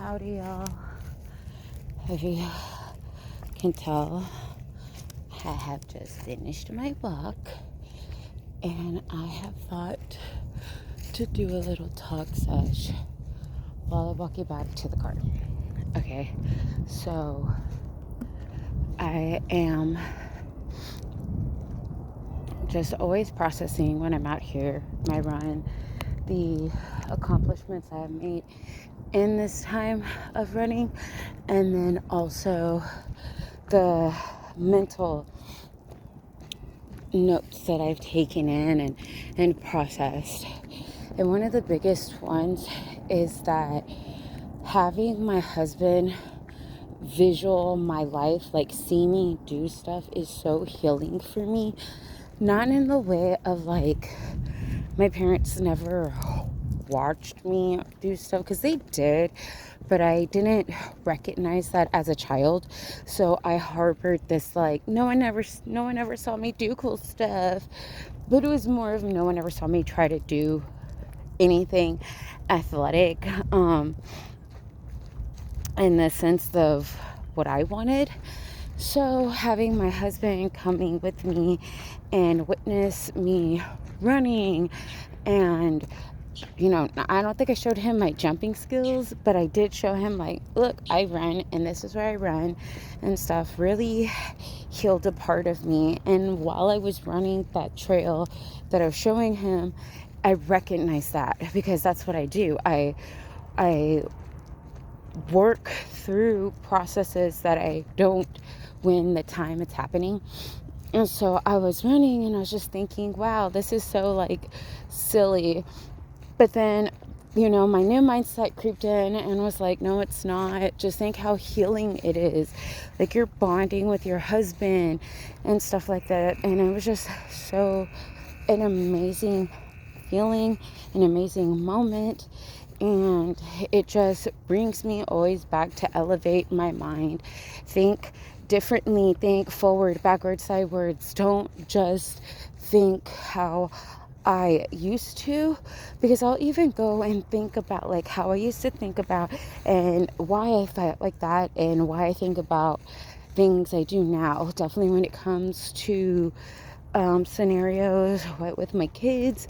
Howdy, y'all. As you can tell, I have just finished my walk, and I have thought to do a little talk sesh while I walk you back to the car. Okay, so I am just always processing when I'm out here, my run, the accomplishments I have made in this time of running, and then also the mental notes that I've taken in and processed. And one of the biggest ones is that having my husband visual my life, like see me do stuff, is so healing for me. Not in the way of like, my parents never watched me do stuff, because they did, but I didn't recognize that as a child. So I harbored this like, no one ever saw me do cool stuff. But it was more of no one ever saw me try to do anything athletic, in the sense of what I wanted. So having my husband coming with me and witness me running, and I don't think I showed him my jumping skills, but I did show him like, look, I run and this is where I run and stuff, really healed a part of me. And while I was running that trail that I was showing him, I recognized that, because that's what I do. I work through processes that I don't when the time it's happening. And so I was running and I was just thinking, wow, this is so like silly. But then, my new mindset creeped in and was like, no, it's not. Just think how healing it is. Like, you're bonding with your husband and stuff like that. And it was just so an amazing feeling, an amazing moment. And it just brings me always back to elevate my mind. Think differently, think forward, backwards, sideways. Don't just think how I used to, because I'll even go and think about like how I used to think about and why I thought like that, and why I think about things I do now. Definitely when it comes to scenarios with my kids,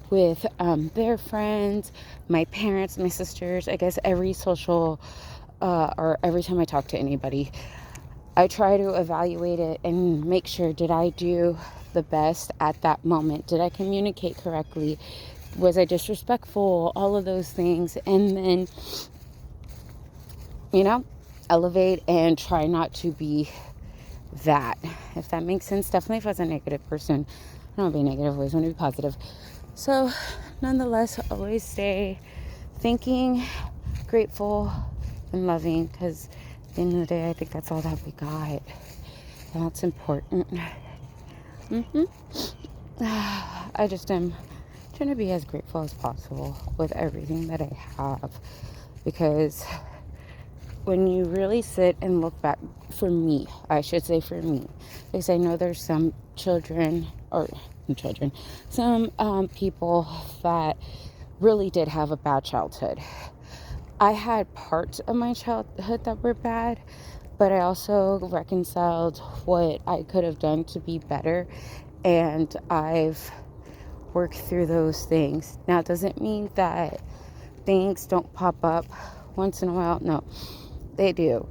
with their friends, my parents, my sisters. I guess every social or every time I talk to anybody, I try to evaluate it and make sure, did I do the best at that moment? Did I communicate correctly? Was I disrespectful? All of those things. And then, elevate and try not to be that, if that makes sense. Definitely if I was a negative person, I don't want to be negative, I always want to be positive. So nonetheless, always stay thinking, grateful, and loving, because at the end of the day, I think that's all that we got, and that's important. I just am trying to be as grateful as possible with everything that I have, because when you really sit and look back, I should say for me, because I know there's some some people that really did have a bad childhood. I had parts of my childhood that were bad, but I also reconciled what I could have done to be better, and I've worked through those things. Now, it doesn't mean that things don't pop up once in a while. No, they do.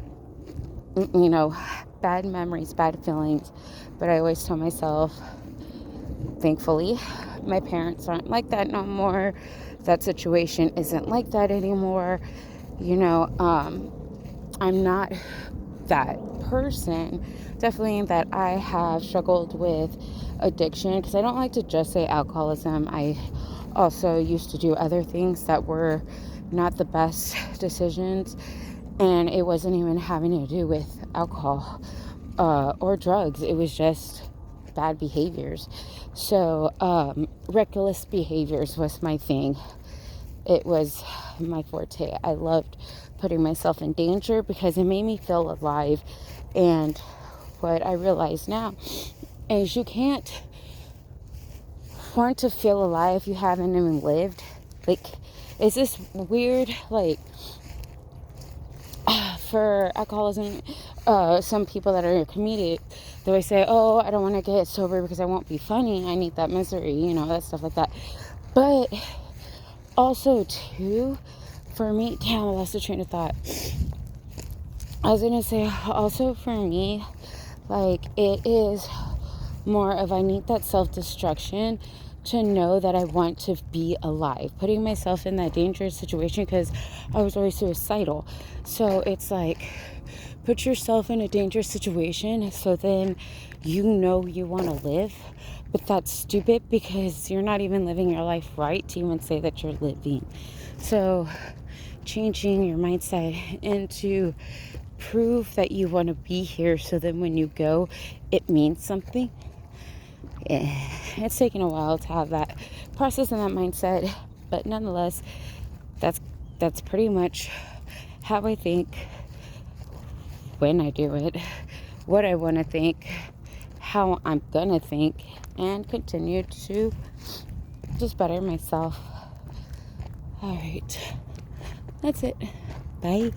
Bad memories, bad feelings, but I always tell myself, thankfully, my parents aren't like that no more. That situation isn't like that anymore. I'm not that person. Definitely that I have struggled with addiction, because I don't like to just say alcoholism. I also used to do other things that were not the best decisions, and it wasn't even having to do with alcohol or drugs. It was just bad behaviors. So reckless behaviors was my thing. It was my forte. I loved putting myself in danger because it made me feel alive. And what I realize now is you can't want to feel alive if you haven't even lived. Like, it's this weird, like, for alcoholism, some people that are comedic, they always say, oh, I don't want to get sober because I won't be funny. I need that misery, that stuff like that. But also, too, for me, damn, I lost the train of thought. I was going to say, also for me, like, it is more of I need that self-destruction to know that I want to be alive. Putting myself in that dangerous situation because I was always suicidal. So it's like, put yourself in a dangerous situation so then you want to live. But that's stupid because you're not even living your life right to even say that you're living. So changing your mindset into prove that you want to be here so then when you go, it means something. It's taken a while to have that process and that mindset, but nonetheless, that's pretty much how I think, when I do it, what I want to think, how I'm gonna think, and continue to just better myself. All right, that's it. Bye.